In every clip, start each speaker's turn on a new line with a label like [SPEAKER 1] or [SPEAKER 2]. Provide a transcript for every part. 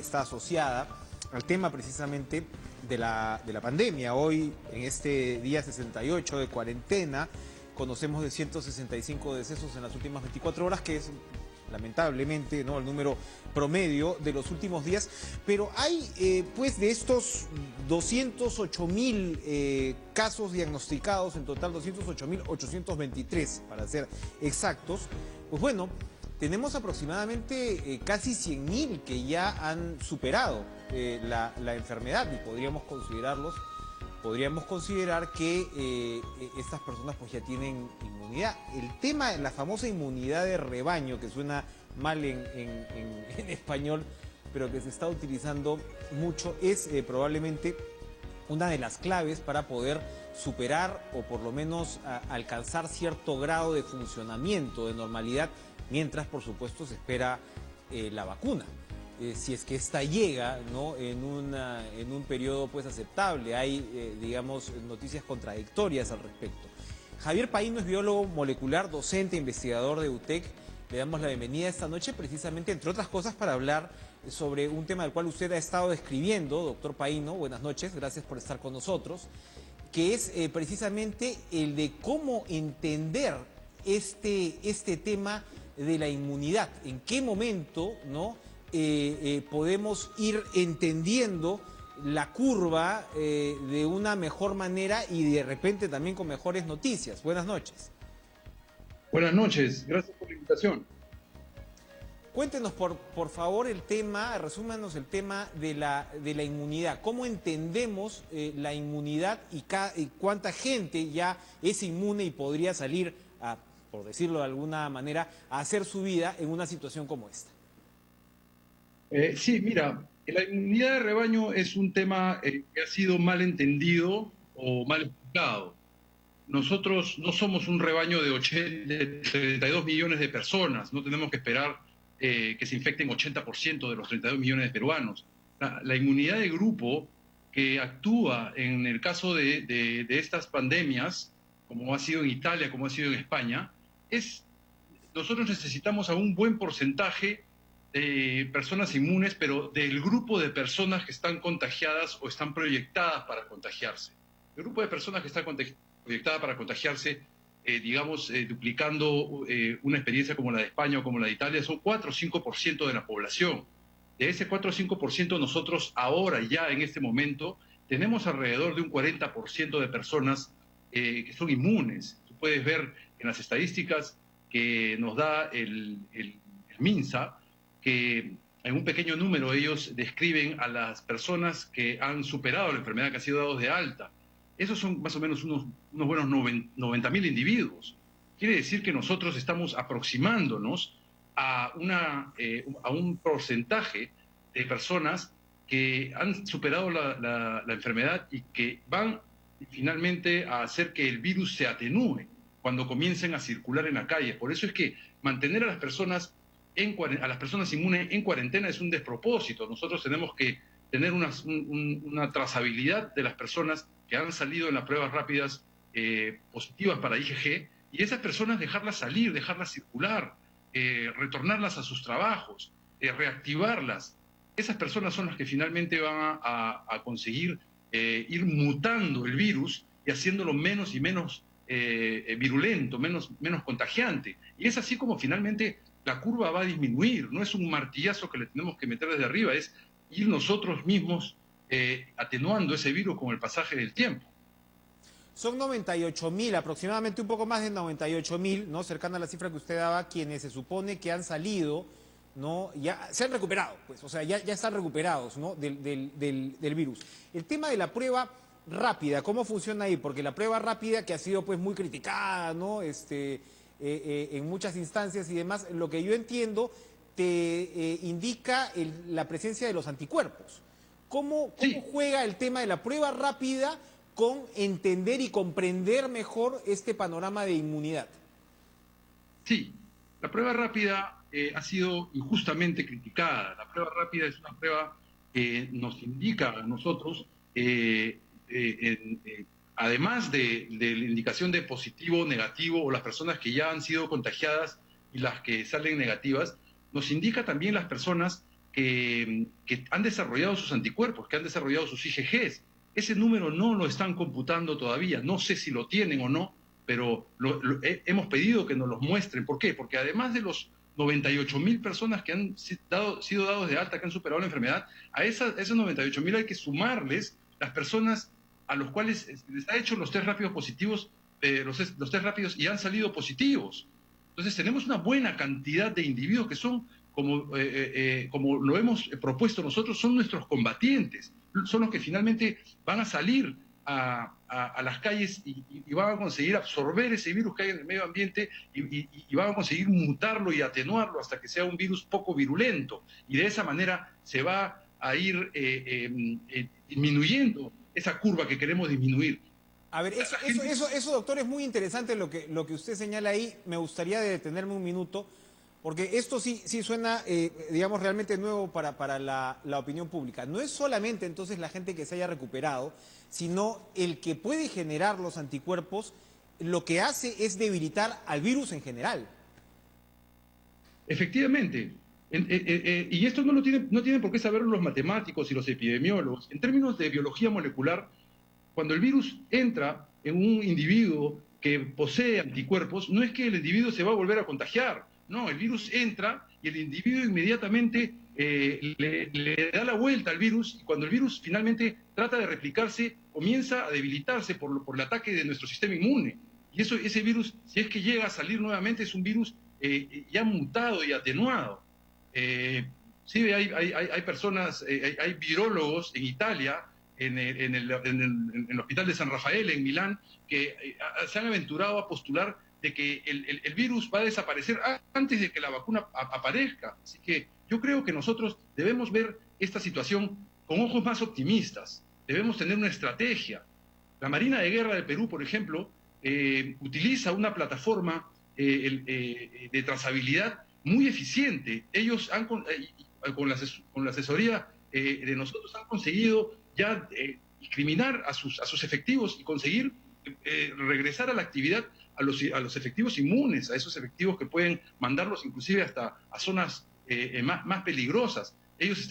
[SPEAKER 1] está asociada al tema precisamente de la pandemia. Hoy, en este día 68 de cuarentena, conocemos de 165 decesos en las últimas 24 horas, que es lamentablemente, ¿no?, el número promedio de los últimos días, pero hay pues de estos 208.000 casos diagnosticados, en total 208.823 para ser exactos, pues bueno, tenemos aproximadamente casi 100.000 que ya han superado la enfermedad y podríamos considerar que estas personas pues ya tienen inmunidad. El tema, la famosa inmunidad de rebaño, que suena mal en español, pero que se está utilizando mucho, es probablemente una de las claves para poder superar o por lo menos alcanzar cierto grado de funcionamiento, de normalidad, mientras por supuesto se espera la vacuna. Si es que esta llega, ¿no?, en un periodo pues aceptable. Hay, digamos, noticias contradictorias al respecto. Javier Paino es biólogo molecular, docente, investigador de UTEC. Le damos la bienvenida esta noche precisamente, entre otras cosas, para hablar sobre un tema del cual usted ha estado describiendo. Doctor Paino, buenas noches, gracias por estar con nosotros, que es precisamente el de cómo entender este tema de la inmunidad. ¿En qué momento, no?, podemos ir entendiendo la curva de una mejor manera y de repente también con mejores noticias? Buenas noches.
[SPEAKER 2] Buenas noches, gracias por la invitación.
[SPEAKER 1] Cuéntenos por favor el tema, resúmanos el tema de la inmunidad. ¿Cómo entendemos la inmunidad y cuánta gente ya es inmune y podría salir, por decirlo de alguna manera, a hacer su vida en una situación como esta?
[SPEAKER 2] Sí, mira, la inmunidad de rebaño es un tema que ha sido mal entendido o mal explicado. Nosotros no somos un rebaño de 32 millones de personas, no tenemos que esperar que se infecten 80% de los 32 millones de peruanos. La inmunidad de grupo que actúa en el caso de estas pandemias, como ha sido en Italia, como ha sido en España, nosotros necesitamos a un buen porcentaje de personas inmunes, pero del grupo de personas que están contagiadas o están proyectadas para contagiarse. El grupo de personas que está proyectada para contagiarse, digamos, duplicando una experiencia como la de España o como la de Italia, son 4 o 5% de la población. De ese 4 o 5%, nosotros ahora, ya en este momento, tenemos alrededor de un 40% de personas que son inmunes. Tú puedes ver en las estadísticas que nos da el MINSA, que en un pequeño número ellos describen a las personas que han superado la enfermedad, que han sido dados de alta. Esos son más o menos unos buenos 90.000 individuos. Quiere decir que nosotros estamos aproximándonos a un porcentaje de personas que han superado la enfermedad y que van finalmente a hacer que el virus se atenúe cuando comiencen a circular en la calle. Por eso es que mantener a las personas inmunes en cuarentena es un despropósito. Nosotros tenemos que tener una trazabilidad de las personas que han salido en las pruebas rápidas positivas para IgG, y esas personas dejarlas salir, dejarlas circular, retornarlas a sus trabajos, reactivarlas. Esas personas son las que finalmente van a conseguir ir mutando el virus y haciéndolo menos y menos virulento, menos contagiante. Y es así como finalmente la curva va a disminuir. No es un martillazo que le tenemos que meter desde arriba, es ir nosotros mismos atenuando ese virus con el pasaje del tiempo.
[SPEAKER 1] Son 98.000, aproximadamente un poco más de 98.000, ¿no?, cercana a la cifra que usted daba, quienes se supone que han salido, ¿no?, ya se han recuperado, pues, o sea, ya están recuperados, ¿no?, del virus. El tema de la prueba rápida, ¿cómo funciona ahí? Porque la prueba rápida, que ha sido pues muy criticada, ¿no?, en muchas instancias y demás, lo que yo entiendo te indica la presencia de los anticuerpos. ¿Cómo
[SPEAKER 2] Sí,
[SPEAKER 1] juega el tema de la prueba rápida con entender y comprender mejor este panorama de inmunidad?
[SPEAKER 2] sí. La prueba rápida ha sido injustamente criticada. La prueba rápida es una prueba que nos indica a nosotros, además de la indicación de positivo o negativo, o las personas que ya han sido contagiadas y las que salen negativas, nos indica también las personas que han desarrollado sus anticuerpos, que han desarrollado sus IgGs. Ese número no lo están computando todavía, no sé si lo tienen o no, pero hemos pedido que nos los muestren. ¿Por qué? Porque además de los 98.000 personas que han sido dados de alta, que han superado la enfermedad, a esos 98.000 hay que sumarles las personas a los cuales les ha hecho los test rápidos positivos, los test rápidos y han salido positivos. Entonces tenemos una buena cantidad de individuos que son, como lo hemos propuesto nosotros, son nuestros combatientes, son los que finalmente van a salir a las calles y van a conseguir absorber ese virus que hay en el medio ambiente y van a conseguir mutarlo y atenuarlo hasta que sea un virus poco virulento. Y de esa manera se va a ir disminuyendo esa curva que queremos disminuir.
[SPEAKER 1] A ver, eso, doctor, es muy interesante lo que usted señala ahí. Me gustaría detenerme un minuto, porque esto sí suena, digamos, realmente nuevo para la opinión pública. No es solamente entonces la gente que se haya recuperado, sino el que puede generar los anticuerpos, lo que hace es debilitar al virus en general.
[SPEAKER 2] Efectivamente. Y esto no tienen por qué saberlo los matemáticos y los epidemiólogos. En términos de biología molecular, cuando el virus entra en un individuo que posee anticuerpos, no es que el individuo se va a volver a contagiar. No, el virus entra y el individuo inmediatamente le da la vuelta al virus, y cuando el virus finalmente trata de replicarse, comienza a debilitarse por el ataque de nuestro sistema inmune. Y ese virus, si es que llega a salir nuevamente, es un virus ya mutado y atenuado. Sí, hay personas, hay virólogos en Italia, en el Hospital de San Rafael, en Milán, que se han aventurado a postular de que el virus va a desaparecer antes de que la vacuna aparezca. Así que yo creo que nosotros debemos ver esta situación con ojos más optimistas. Debemos tener una estrategia. La Marina de Guerra del Perú, por ejemplo, utiliza una plataforma de trazabilidad muy eficiente. Ellos con la asesoría de nosotros han conseguido ya discriminar a sus efectivos y conseguir regresar a la actividad a los efectivos inmunes, a esos efectivos que pueden mandarlos inclusive hasta a zonas más peligrosas. Ellos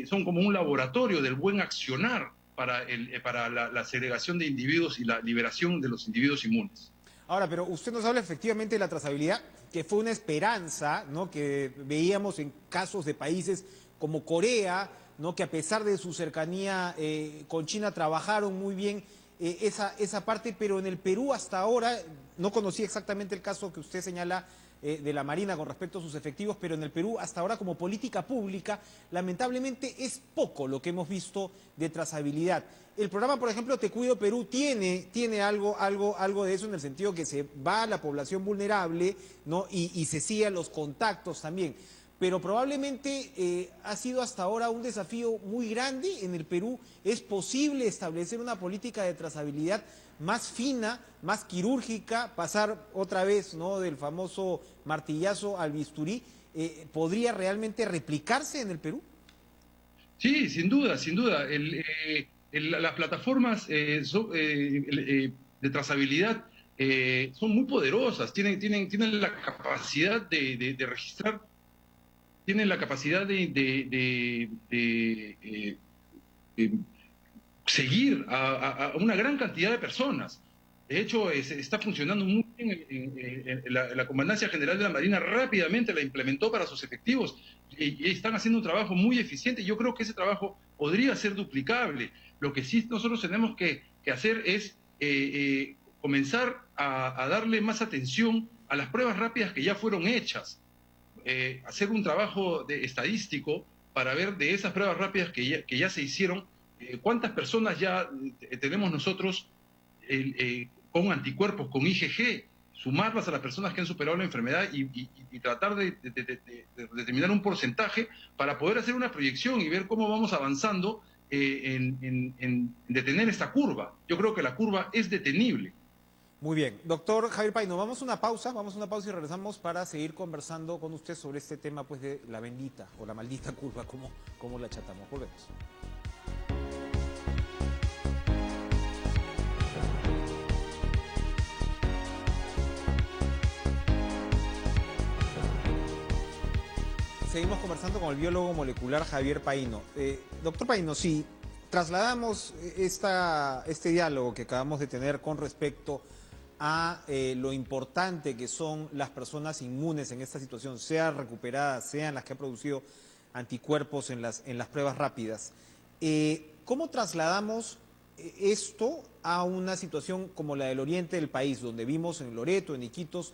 [SPEAKER 2] son como un laboratorio del buen accionar para la segregación de individuos y la liberación de los individuos inmunes.
[SPEAKER 1] Ahora, pero usted nos habla efectivamente de la trazabilidad, que fue una esperanza, ¿no?, que veíamos en casos de países como Corea, ¿no?, que a pesar de su cercanía con China trabajaron muy bien esa parte, pero en el Perú hasta ahora, no conocí exactamente el caso que usted señala de la Marina con respecto a sus efectivos, pero en el Perú hasta ahora como política pública, lamentablemente es poco lo que hemos visto de trazabilidad. El programa, por ejemplo, Te Cuido Perú, tiene algo de eso, en el sentido que se va a la población vulnerable, ¿no?, y se siguen los contactos también. Pero probablemente ha sido hasta ahora un desafío muy grande en el Perú. ¿Es posible establecer una política de trazabilidad más fina, más quirúrgica, pasar otra vez, ¿no?, del famoso martillazo al bisturí? ¿Podría realmente replicarse en el Perú?
[SPEAKER 2] Sí, sin duda, sin duda. Las plataformas de trazabilidad son muy poderosas, tienen la capacidad de registrar, tienen la capacidad de seguir a una gran cantidad de personas. De hecho, está funcionando muy bien. La Comandancia General de la Marina rápidamente la implementó para sus efectivos y están haciendo un trabajo muy eficiente. Yo creo que ese trabajo podría ser duplicable. Lo que sí nosotros tenemos que hacer es comenzar a darle más atención a las pruebas rápidas que ya fueron hechas. Hacer un trabajo estadístico para ver de esas pruebas rápidas que ya se hicieron, cuántas personas ya tenemos nosotros con anticuerpos, con IgG, sumarlas a las personas que han superado la enfermedad y tratar de determinar un porcentaje para poder hacer una proyección y ver cómo vamos avanzando en detener esta curva. Yo creo que la curva es detenible.
[SPEAKER 1] Muy bien. Doctor Javier Paino, vamos a una pausa y regresamos para seguir conversando con usted sobre este tema, pues, de la bendita o la maldita curva, como la chatamos. Volvemos. seguimos conversando con el biólogo molecular Javier Paino. Doctor Paino, si trasladamos este diálogo que acabamos de tener con respecto a lo importante que son las personas inmunes en esta situación, sea recuperadas, sean las que han producido anticuerpos en las pruebas rápidas, ¿cómo trasladamos esto a una situación como la del oriente del país, donde vimos en Loreto, en Iquitos,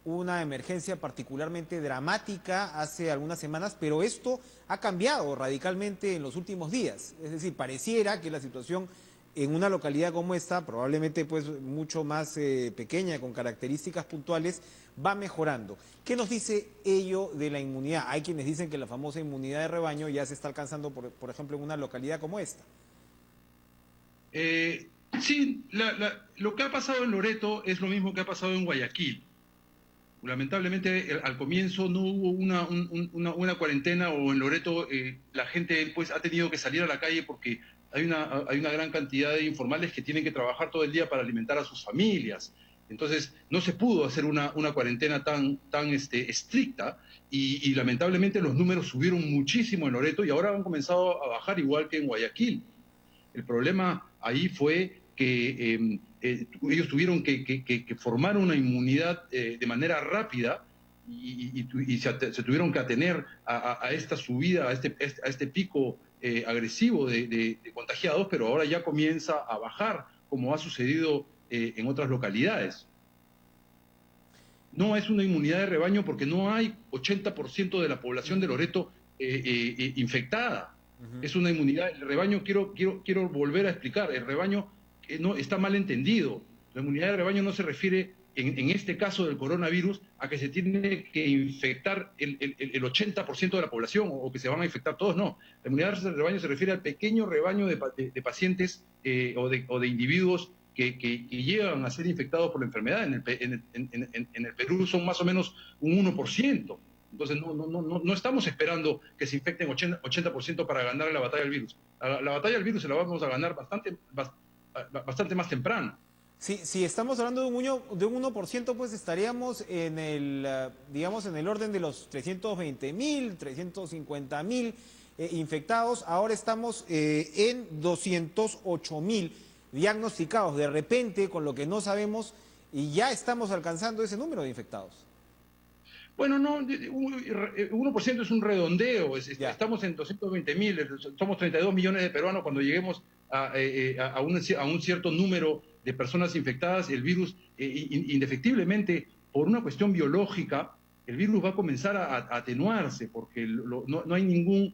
[SPEAKER 1] una emergencia particularmente dramática hace algunas semanas, pero esto ha cambiado radicalmente en los últimos días? Es decir, pareciera que la situación en una localidad como esta, probablemente pues mucho más pequeña, con características puntuales, va mejorando. ¿Qué nos dice ello de la inmunidad? Hay quienes dicen que la famosa inmunidad de rebaño ya se está alcanzando, por ejemplo, en una localidad como esta.
[SPEAKER 2] Sí, lo que ha pasado en Loreto es lo mismo que ha pasado en Guayaquil. Lamentablemente, al comienzo no hubo una cuarentena, o en Loreto la gente pues ha tenido que salir a la calle porque hay una gran cantidad de informales que tienen que trabajar todo el día para alimentar a sus familias. Entonces, no se pudo hacer una cuarentena tan estricta y lamentablemente los números subieron muchísimo en Loreto y ahora han comenzado a bajar igual que en Guayaquil. El problema ahí fue que ellos tuvieron que formar una inmunidad de manera rápida y se tuvieron que atener a esta subida, a este pico agresivo de contagiados, pero ahora ya comienza a bajar, como ha sucedido en otras localidades. No es una inmunidad de rebaño porque no hay 80% de la población de Loreto infectada. Es una inmunidad, el rebaño, quiero volver a explicar, el rebaño no está mal entendido. La inmunidad de rebaño no se refiere, en este caso del coronavirus, a que se tiene que infectar el 80% de la población o que se van a infectar todos, no. La inmunidad de rebaño se refiere al pequeño rebaño de pacientes o de individuos que llegan a ser infectados por la enfermedad. En el Perú son más o menos un 1%. Entonces no estamos esperando que se infecten 80% para ganar la batalla del virus. La batalla del virus se la vamos a ganar bastante más temprano.
[SPEAKER 1] Si estamos hablando de un 1%, pues estaríamos en digamos, en el orden de los 320.000, 350.000 infectados. Ahora estamos en 208.000 diagnosticados. De repente, con lo que no sabemos, y ya estamos alcanzando ese número de infectados.
[SPEAKER 2] Bueno, no, 1% es un redondeo, estamos en 220.000, somos 32 millones de peruanos. Cuando lleguemos a un cierto número de personas infectadas, el virus, indefectiblemente, por una cuestión biológica, el virus va a comenzar a atenuarse, porque no hay ningún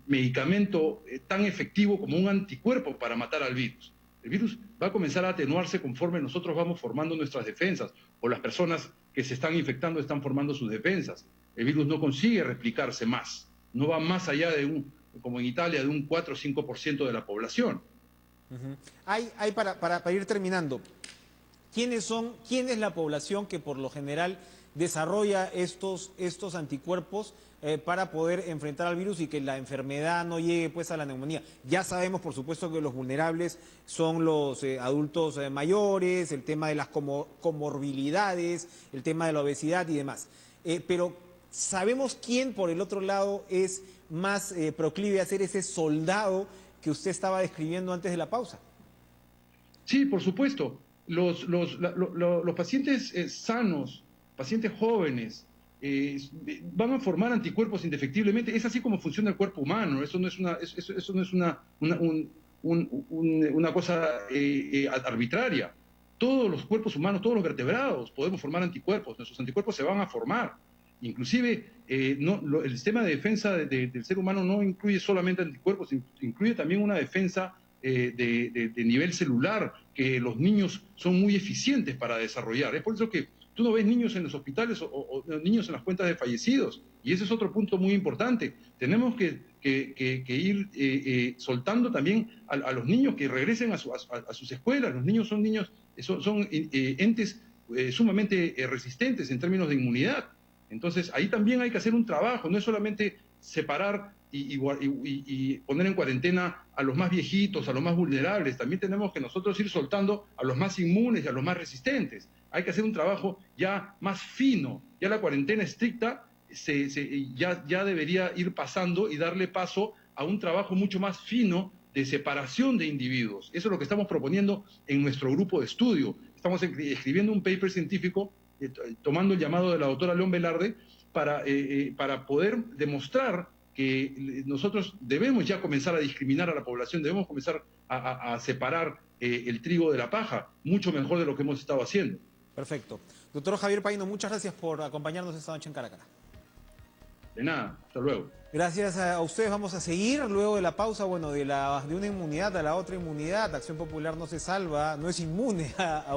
[SPEAKER 2] medicamento tan efectivo como un anticuerpo para matar al virus. El virus va a comenzar a atenuarse conforme nosotros vamos formando nuestras defensas, o las personas que se están infectando están formando sus defensas. El virus no consigue replicarse más, no va más allá como en Italia, de un 4 o 5% de la población.
[SPEAKER 1] Para ir terminando, ¿quién es la población que por lo general desarrolla estos anticuerpos para poder enfrentar al virus y que la enfermedad no llegue pues a la neumonía? Ya sabemos, por supuesto, que los vulnerables son los adultos mayores, el tema de las comorbilidades, el tema de la obesidad y demás. Pero ¿sabemos quién, por el otro lado, es más proclive a ser ese soldado que usted estaba describiendo antes de la pausa?
[SPEAKER 2] Sí, por supuesto. Los pacientes sanos, pacientes jóvenes, van a formar anticuerpos indefectiblemente. Es así como funciona el cuerpo humano. Eso no es una cosa arbitraria. Todos los cuerpos humanos, todos los vertebrados podemos formar anticuerpos. Nuestros anticuerpos se van a formar. Inclusive, el sistema de defensa del ser humano no incluye solamente anticuerpos, incluye también una defensa de nivel celular, que los niños son muy eficientes para desarrollar. Es por eso que tú no ves niños en los hospitales o niños en las cuentas de fallecidos. Y ese es otro punto muy importante. Tenemos que ir soltando también a los niños que regresen a sus escuelas. Los niños son entes sumamente resistentes en términos de inmunidad. Entonces, ahí también hay que hacer un trabajo. No es solamente separar y poner en cuarentena a los más viejitos, a los más vulnerables. También tenemos que nosotros ir soltando a los más inmunes y a los más resistentes. Hay que hacer un trabajo ya más fino. Ya la cuarentena estricta ya debería ir pasando y darle paso a un trabajo mucho más fino de separación de individuos. Eso es lo que estamos proponiendo en nuestro grupo de estudio. Estamos escribiendo un paper científico, tomando el llamado de la doctora León Velarde, para poder demostrar que nosotros debemos ya comenzar a discriminar a la población, debemos comenzar a separar el trigo de la paja, mucho mejor de lo que hemos estado haciendo.
[SPEAKER 1] Perfecto. Doctor Javier Paino, muchas gracias por acompañarnos esta noche en Caracas.
[SPEAKER 2] De nada, hasta luego.
[SPEAKER 1] Gracias a ustedes. Vamos a seguir luego de la pausa, bueno, de una inmunidad a la otra inmunidad. Acción Popular no se salva, no es inmune a